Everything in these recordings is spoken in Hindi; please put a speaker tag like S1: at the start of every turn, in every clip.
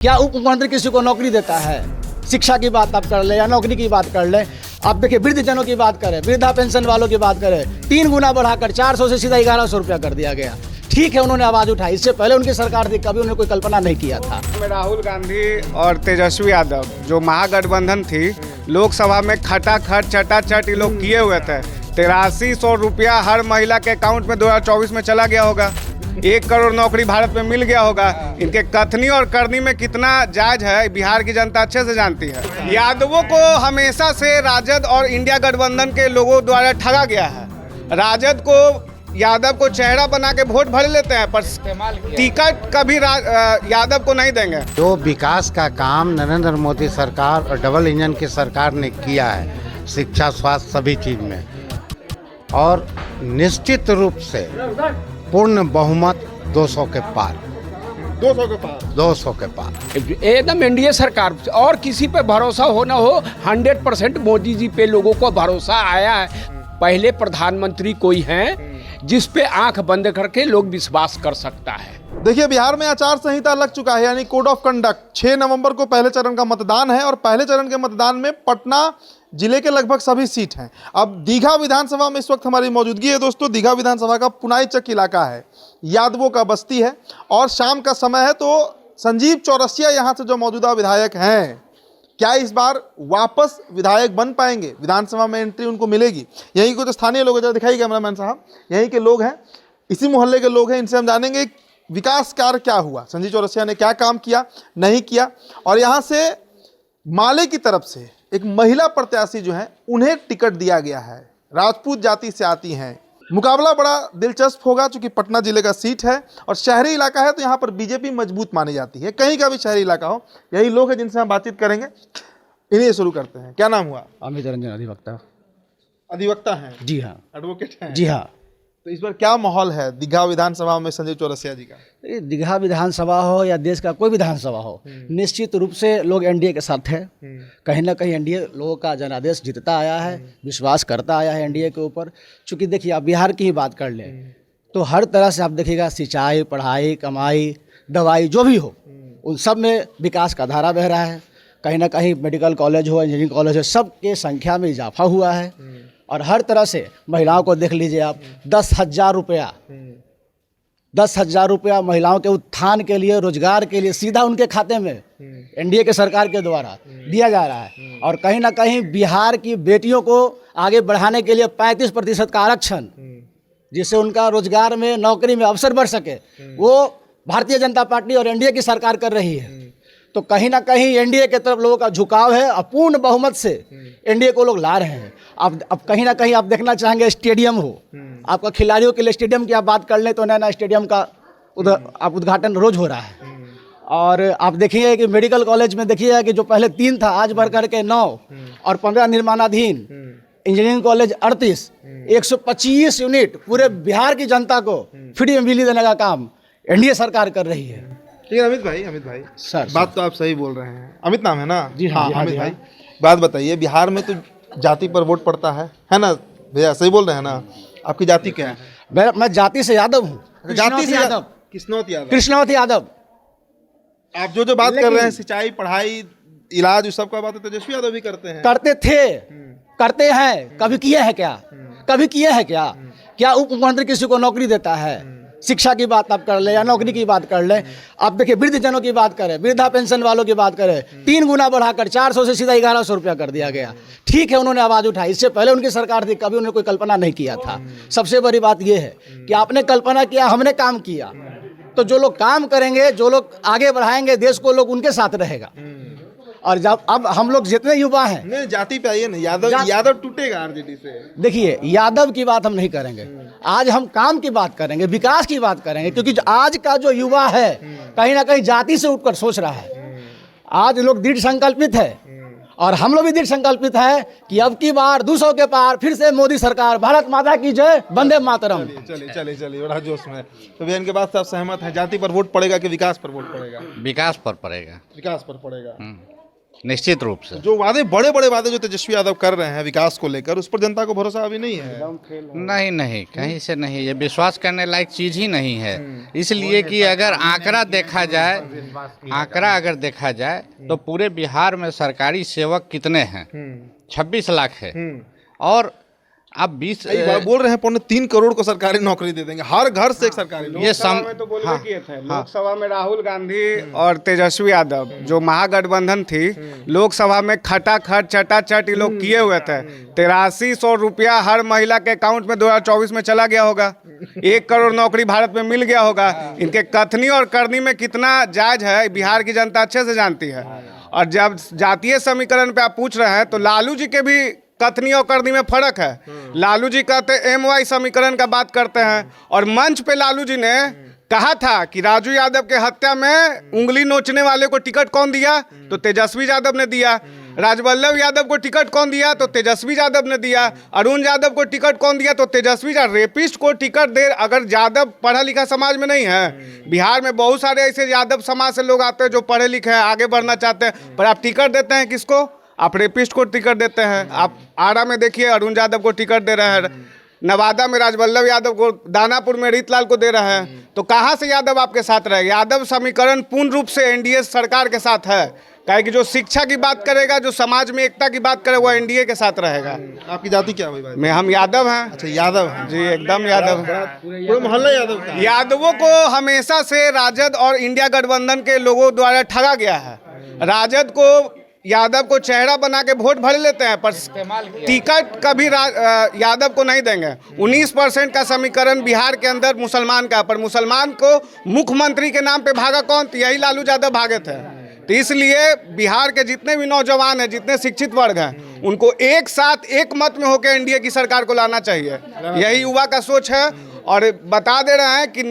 S1: क्या उप मुख्यमंत्री किसी को नौकरी देता है? शिक्षा की बात आप कर ले या नौकरी की बात कर ले। आप देखिए वृद्धजनों की बात करें, वृद्धा पेंशन वालों की बात करें, 3 गुना बढ़ाकर 400 से सीधा 1100 रुपया कर दिया गया। ठीक है, उन्होंने आवाज उठाई, इससे पहले उनकी सरकार थी, कभी उन्होंने कोई कल्पना नहीं किया था।
S2: राहुल गांधी और तेजस्वी यादव जो महागठबंधन थी, लोकसभा में खटाखट चटाचट ये लोग किए हुए थे। 8300 रुपया हर महिला के अकाउंट में 2024 में चला गया होगा। 1 करोड़ नौकरी भारत में मिल गया होगा। इनके कथनी और करनी में कितना जायज है बिहार की जनता अच्छे से जानती है। यादवों को हमेशा से राजद और इंडिया गठबंधन के लोगों द्वारा ठगा गया है। राजद को यादव को चेहरा बना के वोट भर लेते हैं, पर टिकट कभी यादव को नहीं देंगे।
S3: जो विकास का काम नरेंद्र मोदी सरकार और डबल इंजन की सरकार ने किया है, शिक्षा, स्वास्थ्य, सभी चीज में, और निश्चित रूप से पूर्ण बहुमत 200 के पार। 200 के पार
S4: एकदम एनडीए सरकार। और किसी पे भरोसा हो ना हो, 100% मोदी जी पे लोगों को भरोसा आया है। पहले प्रधानमंत्री कोई हैं जिस पे आंख बंद करके लोग विश्वास कर सकता है।
S5: देखिए, बिहार में आचार संहिता लग चुका है, यानी कोड ऑफ कंडक्ट। 6 नवंबर को पहले चरण का मतदान है और पहले चरण के मतदान में पटना जिले के लगभग सभी सीट हैं। अब दीघा विधानसभा में इस वक्त हमारी मौजूदगी है दोस्तों। दीघा विधानसभा का पुनाईचक इलाका है, यादवों का बस्ती है और शाम का समय है। तो संजीव चौरसिया यहाँ से जो मौजूदा विधायक हैं, क्या इस बार वापस विधायक बन पाएंगे? विधानसभा में एंट्री उनको मिलेगी? यहीं कुछ स्थानीय लोग हैं, दिखाइए कैमरामैन साहब, यहीं के लोग हैं, इसी मोहल्ले के लोग हैं। इनसे हम जानेंगे विकास कार्य क्या हुआ, संजीव चौरसिया ने क्या काम किया, नहीं किया। और यहाँ से माले की तरफ से एक महिला प्रत्याशी जो है, उन्हें टिकट दिया गया है, राजपूत जाति से आती हैं। मुकाबला बड़ा दिलचस्प होगा चूंकि पटना जिले का सीट है और शहरी इलाका है, तो यहाँ पर बीजेपी मजबूत मानी जाती है। कहीं का भी शहरी इलाका हो, यही लोग हैं जिनसे हम बातचीत करेंगे। इन्हें शुरू करते हैं। क्या नाम हुआ?
S1: अमित रंजन, अधिवक्ता।
S5: अधिवक्ता हैं?
S1: जी हाँ।
S5: एडवोकेट हैं?
S1: जी हाँ।
S5: तो इस बार क्या माहौल है दीघा विधानसभा में संजीव चौरसिया जी का?
S1: दीघा विधानसभा हो या देश का कोई विधानसभा हो, निश्चित रूप से लोग एनडीए के साथ है। कहीं ना कहीं एनडीए लोगों का जनादेश जीतता आया है, विश्वास करता आया है एनडीए के ऊपर। चूंकि देखिए, आप बिहार की ही बात कर लें तो हर तरह से आप देखिएगा, सिंचाई, पढ़ाई, कमाई, दवाई, जो भी हो, उन सब में विकास का धारा बह रहा है। कहीं ना कहीं मेडिकल कॉलेज हो, इंजीनियरिंग कॉलेज हो, सब के संख्या में इजाफा हुआ है। और हर तरह से महिलाओं को देख लीजिए आप, 10,000 रुपया 10,000 रुपया महिलाओं के उत्थान के लिए, रोजगार के लिए सीधा उनके खाते में एनडीए के सरकार के द्वारा दिया जा रहा है। और कहीं ना कहीं बिहार की बेटियों को आगे बढ़ाने के लिए 35% का आरक्षण, जिससे उनका रोजगार में, नौकरी में अवसर बढ़ सके, वो भारतीय जनता पार्टी और एनडीए की सरकार कर रही है। तो कहीं ना कहीं एनडीए के तरफ लोगों का झुकाव है, अपूर्ण बहुमत से एनडीए को लोग ला रहे हैं। अब कहीं ना कहीं आप देखना चाहेंगे स्टेडियम हो, आपका खिलाड़ियों के लिए स्टेडियम की आप बात कर लें तो नया स्टेडियम का आप उद्घाटन रोज हो रहा है। और आप देखिए कि मेडिकल कॉलेज में देखिए कि जो पहले 3 था, आज बढ़ करके 9 और 15 निर्माणाधीन। इंजीनियरिंग कॉलेज 38, 125 यूनिट पूरे बिहार की जनता को फ्री में बिजली देने का काम एनडीए सरकार कर रही है।
S5: ठीक है अमित भाई
S1: सर,
S5: बात तो आप सही बोल रहे हैं। अमित नाम है ना?
S1: जी हाँ,
S5: अमित भाई, बात बताइए, बिहार में तो जाति पर वोट पड़ता है ना भैया? सही बोल रहे हैं ना? आपकी जाति क्या है?
S1: मैं जाति से यादव हूँ।
S5: जाति से
S1: यादव, कृष्णवती यादव।
S5: आप जो बात कर रहे हैं, सिंचाई, पढ़ाई, इलाज, उस सब का बात है तेजस्वी यादव भी करते हैं,
S1: करते थे, करते हैं। कभी किए हैं क्या? कभी किए हैं क्या? क्या उप मुख्यमंत्री किसी को नौकरी देता है? शिक्षा की बात आप कर ले या नौकरी की बात कर ले। आप देखिए वृद्धजनों की बात करें, वृद्धा पेंशन वालों की बात करें, 3 गुना बढ़ाकर 400 से सीधा 1100 रुपया कर दिया गया। ठीक है, उन्होंने आवाज उठाई, इससे पहले उनकी सरकार थी, कभी उन्होंने कोई कल्पना नहीं किया था। सबसे बड़ी बात यह है कि आपने कल्पना किया, हमने काम किया। तो जो लोग काम करेंगे, जो लोग आगे बढ़ाएंगे देश को, लोग उनके साथ रहेगा। और जब अब हम लोग जितने युवा हैं,
S5: नहीं जाति पे आइए ना, यादव टूटेगा आरजेडी से।
S1: देखिए, यादव की बात हम नहीं करेंगे, आज हम काम की बात करेंगे, विकास की बात करेंगे। क्योंकि आज का जो युवा है कहीं ना कहीं जाति से उठकर सोच रहा है। आज लोग दृढ़ संकल्पित है और हम लोग भी दृढ़ संकल्पित है कि अब की बार 200 के पार, फिर से मोदी सरकार, भारत माता की जय, वंदे मातरम।
S5: चलिए बड़ा जोश में। तो भैया इनके बात से आप सहमत हैं? जाति पर वोट पड़ेगा कि विकास पर वोट पड़ेगा?
S3: विकास पर पड़ेगा।
S5: विकास पर पड़ेगा।
S3: निश्चित रूप से।
S5: जो वादे बड़े बड़े वादे जो तेजस्वी यादव कर रहे हैं विकास को लेकर, उस पर जनता को भरोसा अभी नहीं है।
S3: नहीं नहीं, कहीं से नहीं, ये विश्वास करने लायक चीज ही नहीं है। इसलिए कि अगर आंकड़ा अगर देखा जाए तो पूरे बिहार में सरकारी सेवक कितने हैं? 26 लाख है। और अब 20
S5: बोल रहे हैं 3.25 करोड़ को सरकारी नौकरी दे देंगे, हर घर से एक सरकारी नौकरी।
S3: ये
S2: लोकसभा में तो बोलबे किए थे। लोकसभा में राहुल गांधी और तेजस्वी यादव जो महागठबंधन थी, लोकसभा में खटाखट चटाचट ये लोग किए हुए थे। 8300 रुपया हर महिला के अकाउंट में 2024 में चला गया होगा। 1 करोड़ नौकरी भारत में मिल गया होगा। इनके कथनी और करनी में कितना जायज है बिहार की जनता अच्छे से जानती है। और जब जातीय समीकरण पे आप पूछ रहे हैं तो लालू जी के भी कथनी और करनी में फर्क है। लालू जी कहते MY समीकरण का बात करते हैं, और मंच पे लालू जी ने कहा था कि राजू यादव के हत्या में उंगली नोचने वाले को टिकट कौन दिया? तो तेजस्वी यादव ने दिया। राजवल्लभ यादव को टिकट कौन दिया? तो तेजस्वी यादव ने दिया। अरुण यादव को टिकट कौन दिया? तो तेजस्वी यादव। रेपिस्ट को टिकट दे, अगर यादव पढ़ा लिखा समाज में नहीं है, बिहार में बहुत सारे ऐसे यादव समाज से लोग आते हैं जो पढ़े लिखे हैं, आगे बढ़ना चाहते हैं, पर आप टिकट देते हैं किसको? आप रेपिस्ट को टिकट देते हैं। आप आरा में देखिए अरुण यादव को टिकट दे रहे हैं, नवादा में राजवल्लभ यादव को, दानापुर में रीतलाल को दे रहे हैं। तो कहाँ से यादव आपके साथ रहे? यादव समीकरण पूर्ण रूप से NDA सरकार के साथ है। काहे कि जो शिक्षा की बात करेगा, जो समाज में एकता की बात करे, वो NDA के साथ रहेगा।
S5: आपकी जाति क्या हुई भाई?
S2: मैं हम यादव हैं।
S5: अच्छा, यादव हैं।
S2: जी एकदम यादव।
S5: पूरा मोहल्ला यादव का है।
S2: यादवों को हमेशा से राजद और इंडिया गठबंधन के लोगों द्वारा ठगा गया है। राजद को यादव को चेहरा बना के वोट भर लेते हैं, पर टिकट कभी यादव को नहीं देंगे। 19% का समीकरण बिहार के अंदर मुसलमान का, पर मुसलमान को मुख्यमंत्री के नाम पे भागा कौन? यही लालू यादव भागे थे। तो इसलिए बिहार के जितने भी नौजवान हैं, जितने शिक्षित वर्ग हैं, उनको एक साथ एक मत में होकर NDA की सरकार को लाना चाहिए। यही युवा का सोच है। और बता दे रहे हैं कि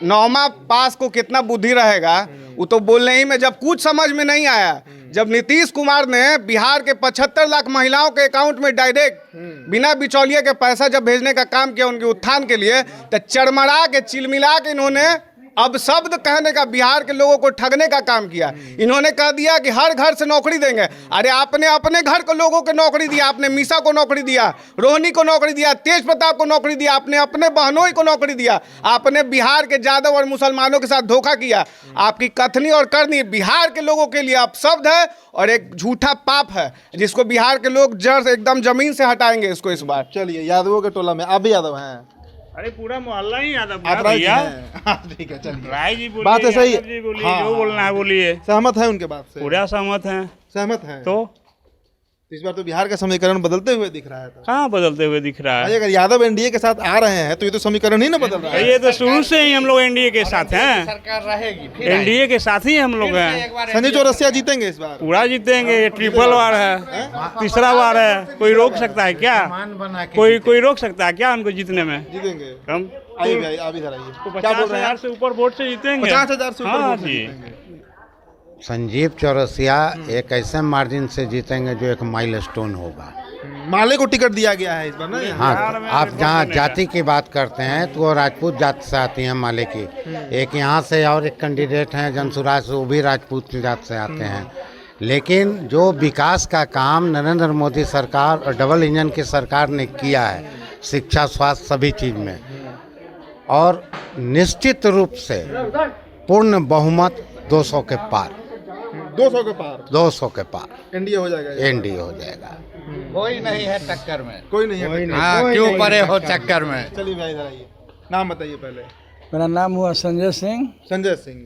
S2: 9वां पास को कितना बुद्धि रहेगा, वो तो बोलने ही में। जब कुछ समझ में नहीं आया, जब नीतीश कुमार ने बिहार के 75 लाख महिलाओं के अकाउंट में डायरेक्ट बिना बिचौलिए के पैसा जब भेजने का काम किया उनके उत्थान के लिए, तो चरमरा के चिलमिला के इन्होंने अब शब्द कहने का, बिहार के लोगों को ठगने का काम किया। इन्होंने कह दिया कि हर घर से नौकरी देंगे। अरे आपने अपने घर के लोगों को नौकरी दिया, आपने मीसा को नौकरी दिया, रोहिणी को नौकरी दिया, तेज प्रताप को नौकरी दिया, आपने अपने बहनों को नौकरी दिया। आपने बिहार के यादव और मुसलमानों के साथ धोखा किया। आपकी कथनी और करनी बिहार के लोगों के लिए अपशब्द है और एक झूठा पाप है, जिसको बिहार के लोग जड़ से एकदम जमीन से हटाएंगे इसको इस बार।
S5: चलिए, यादवों के टोला में आप भी यादव हैं?
S6: अरे पूरा मोहल्ला ही यादव
S5: आप
S6: का भैया।
S5: ठीक है, चलिए।
S6: राय जी बोलिए,
S5: बात है सही।
S6: यादव जी बोलिए,
S5: हाँ,
S6: जो बोलना है बोलिए।
S5: सहमत है उनके बात से?
S6: पूरा सहमत हैं।
S5: सहमत हैं
S6: तो
S5: इस बार तो बिहार का समीकरण बदलते हुए दिख रहा है। तो
S6: कहाँ बदलते हुए दिख रहा है?
S5: अगर यादव NDA के साथ आ रहे हैं तो ये तो समीकरण ही ना बदल रहा है।
S6: ये तो शुरू से ही हम लोग NDA के साथ हैं।
S3: सरकार रहेगी,
S6: NDA के साथ ही हम लोग हैं।
S5: संजय चौरसिया जीतेंगे इस बार?
S6: पूरा जीतेंगे। ये ट्रिपल वार है, तीसरा वार है। कोई रोक सकता है क्या? कोई रोक सकता है क्या उनको जीतने में?
S5: जीतेंगे।
S6: हम
S5: आइए भाई, आप इधर आइए।
S6: तो
S5: क्या बोल रहे
S6: 50,000
S5: हैं?
S6: से ऊपर वोट से जीतेंगे।
S5: 50,000 से ऊपर
S6: हाँ
S5: वोट से
S6: जी।
S5: जीतेंगे।
S3: संजीव चौरसिया एक ऐसे मार्जिन से जीतेंगे जो एक माइलस्टोन होगा।
S5: माले को टिकट दिया गया है इस बार ना?
S3: हाँ, आप जहाँ जाति की बात करते हैं तो वो राजपूत जाति से आती हैं माले की। एक यहाँ से और एक कैंडिडेट हैं जनसुराज से, वो भी राजपूत जाति से आते हैं। लेकिन जो विकास का काम नरेंद्र मोदी सरकार और डबल इंजन की सरकार ने किया है, शिक्षा, स्वास्थ्य, सभी चीज़ में, और निश्चित रूप से पूर्ण बहुमत 200 के पार,
S5: 200 के पार,
S3: 200 के पार
S5: NDA हो जाएगा।
S3: NDA हो जाएगा। कोई नहीं है टक्कर में।
S5: कोई नहीं है।
S3: हाँ, क्यों परे हो चक्कर में?
S5: चलिए भाई इधर आइए, नाम बताइए पहले।
S1: मेरा नाम हुआ संजय सिंह।
S5: संजय सिंह।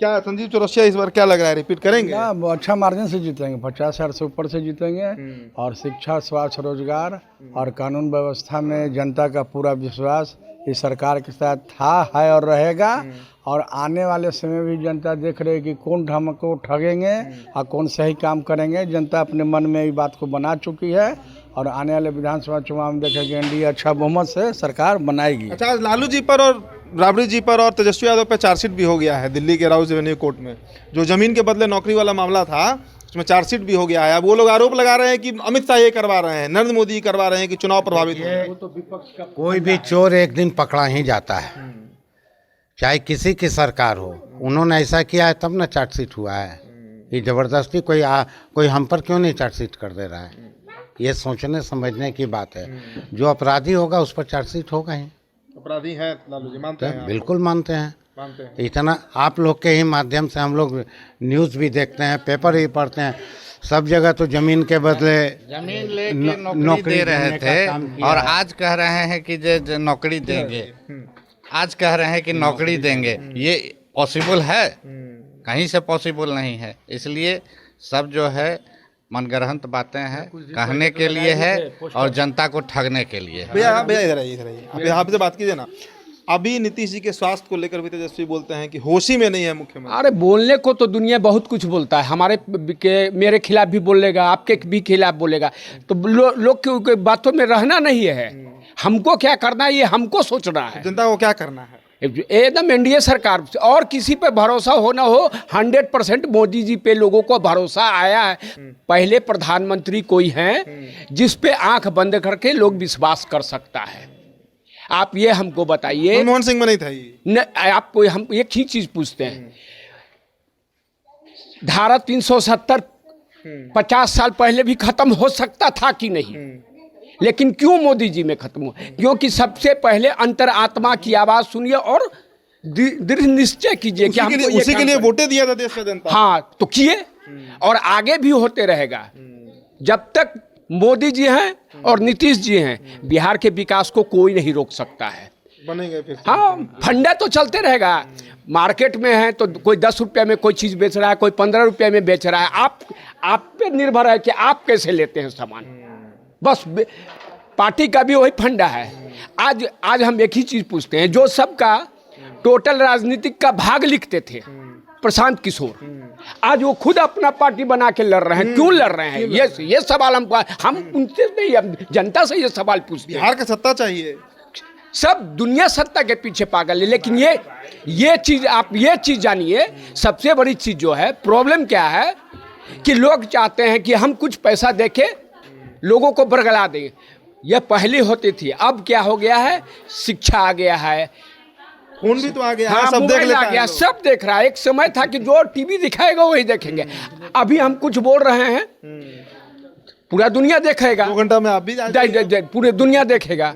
S5: क्या संजीव चौरसिया इस बार क्या लग रहा है, रिपीट करेंगे?
S1: ना, वो अच्छा मार्जिन से जीतेंगे, 50,000 से ऊपर से जीतेंगे। और शिक्षा, स्वास्थ्य, रोजगार और कानून व्यवस्था में जनता का पूरा विश्वास इस सरकार के साथ था, है और रहेगा। और आने वाले समय भी जनता देख रही है कि कौन हमको ठगेंगे और कौन सही काम करेंगे। जनता अपने मन में ये बात को बना चुकी है और आने वाले विधानसभा चुनाव में देखेंगे NDA अच्छा बहुमत से सरकार बनाएगी।
S5: अच्छा, आज लालू जी पर और राबड़ी जी पर और तेजस्वी यादव पर चार्जशीट भी हो गया है दिल्ली के राउज एवेन्यू कोर्ट में। जो जमीन के बदले नौकरी वाला मामला था उसमें चार्जशीट भी हो गया है। अब वो लोग आरोप लगा रहे हैं कि अमित शाह ये करवा रहे हैं, नरेंद्र मोदी करवा रहे हैं कि चुनाव प्रभावित हो।
S3: कोई भी चोर एक दिन पकड़ा ही जाता है, चाहे किसी की सरकार हो। उन्होंने ऐसा किया है तब ना चार्जशीट हुआ है। ये ज़बरदस्ती कोई हम पर क्यों नहीं चार्जशीट कर दे रहा है? ये सोचने समझने की बात है। जो अपराधी होगा उस पर चार्जशीट होगा ही।
S5: अपराधी हैं लालू जी, मानते हैं आप?
S3: बिल्कुल मानते हैं।
S5: मानते हैं।
S3: इतना आप लोग के ही माध्यम से हम लोग न्यूज़ भी देखते हैं, पेपर भी पढ़ते हैं। सब जगह तो जमीन के बदले
S7: जमीन लेके नौकरी दे रहे थे और आज कह रहे हैं कि जो नौकरी देंगे, आज कह रहे हैं कि नौकरी देंगे। ये पॉसिबल है? कहीं से पॉसिबल नहीं है। इसलिए सब जो है मनगढ़ंत बातें हैं, कहने के लिए है और जनता को ठगने के लिए है।
S5: भैया इधर आइए, आप यहाँ से बात कीजिए ना। अभी नीतीश जी के स्वास्थ्य को लेकर भी तेजस्वी बोलते हैं कि होश ही में नहीं है मुख्यमंत्री।
S4: अरे बोलने को तो दुनिया बहुत कुछ बोलता है, मेरे खिलाफ भी बोलेगा, आपके भी खिलाफ बोलेगा, तो लोग की बातों में रहना नहीं है। हमको क्या करना है ये हमको सोचना है।
S5: जनता को क्या करना है?
S4: एकदम एनडीए सरकार और किसी पे भरोसा हो ना हो, 100% मोदी जी पे लोगों को भरोसा आया है। पहले प्रधानमंत्री कोई हैं जिस पे आंख बंद करके लोग विश्वास कर सकता है। आप ये हमको बताइए।
S5: मनमोहन सिंह में नहीं था ये?
S4: आपको हम एक ही चीज पूछते हैं, धारा 370 50 साल पहले भी खत्म हो सकता था कि नहीं? लेकिन क्यों मोदी जी में खत्म हुआ? क्योंकि सबसे पहले अंतरात्मा की आवाज सुनिए और दृढ़ निश्चय कीजिए कि हमको
S5: उसी के लिए वोटें दिया था देश का जनता।
S4: हाँ, तो किए और आगे भी होते रहेगा। जब तक मोदी जी हैं और नीतीश जी हैं, बिहार के विकास को कोई नहीं रोक सकता है।
S5: बनेंगे फिर से।
S4: हाँ, फंडा तो चलते रहेगा। मार्केट में है तो कोई 10 रुपये में कोई चीज़ बेच रहा है, कोई 15 रुपये में बेच रहा है। आप पे निर्भर है कि आप कैसे लेते हैं सामान। बस पार्टी का भी वही फंडा है। आज हम एक ही चीज़ पूछते हैं, जो सबका टोटल राजनीतिक का भाग लिखते थे प्रशांत किशोर, आज वो खुद अपना पार्टी बना के लड़ रहे हैं। क्यों लड़ रहे हैं? ये सवाल हम उनसे नहीं, हम जनता से ये सवाल पूछते हैं।
S5: बिहार का सत्ता चाहिए।
S4: सब दुनिया सत्ता के पीछे पागल है, लेकिन ये चीज आप ये चीज जानिए, सबसे बड़ी चीज जो है, प्रॉब्लम क्या है कि लोग चाहते हैं कि हम कुछ पैसा देके लोगों को बरगला दें। यह पहले होती थी, अब क्या हो गया है? शिक्षा आ गया है,
S5: फोन भी तो आ गया।
S4: हाँ,
S5: सब देख
S4: मोबाइल
S5: लेता
S4: आ
S5: है
S4: गया,
S5: लोग।
S4: सब देख रहा है। एक समय था कि जो टीवी दिखाएगा वही देखेंगे। अभी हम कुछ बोल रहे हैं, पूरा दुनिया देखेगा।
S5: 2 घंटा में आप भी
S4: पूरे दुनिया देखेगा।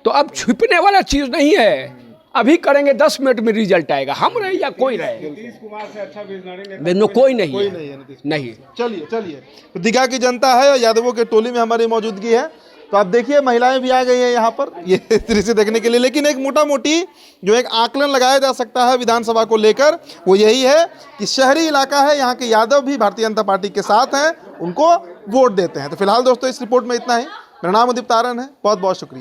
S4: तो अब छुपने वाला चीज नहीं है। अभी करेंगे 10 मिनट में रिजल्ट आएगा, हम रहे या कोई रहे।
S2: नीतीश कुमार से अच्छा विजनरी
S4: कोई नहीं
S5: कोई
S4: है।
S5: नहीं है नीतीश।
S4: नहीं।
S5: चलिए तो दीघा की जनता है और यादवों के टोली में हमारी मौजूदगी है। तो आप देखिए महिलाएं भी आ गई हैं यहाँ पर ये दृश्य देखने के लिए। लेकिन एक मोटा मोटी जो एक आकलन लगाया जा सकता है विधानसभा को लेकर, वो यही है कि शहरी इलाका है, यहाँ के यादव भी भारतीय जनता पार्टी के साथ हैं, उनको वोट देते हैं। तो फिलहाल दोस्तों इस रिपोर्ट में इतना ही। मेरा नाम उदित तारन है, बहुत बहुत शुक्रिया।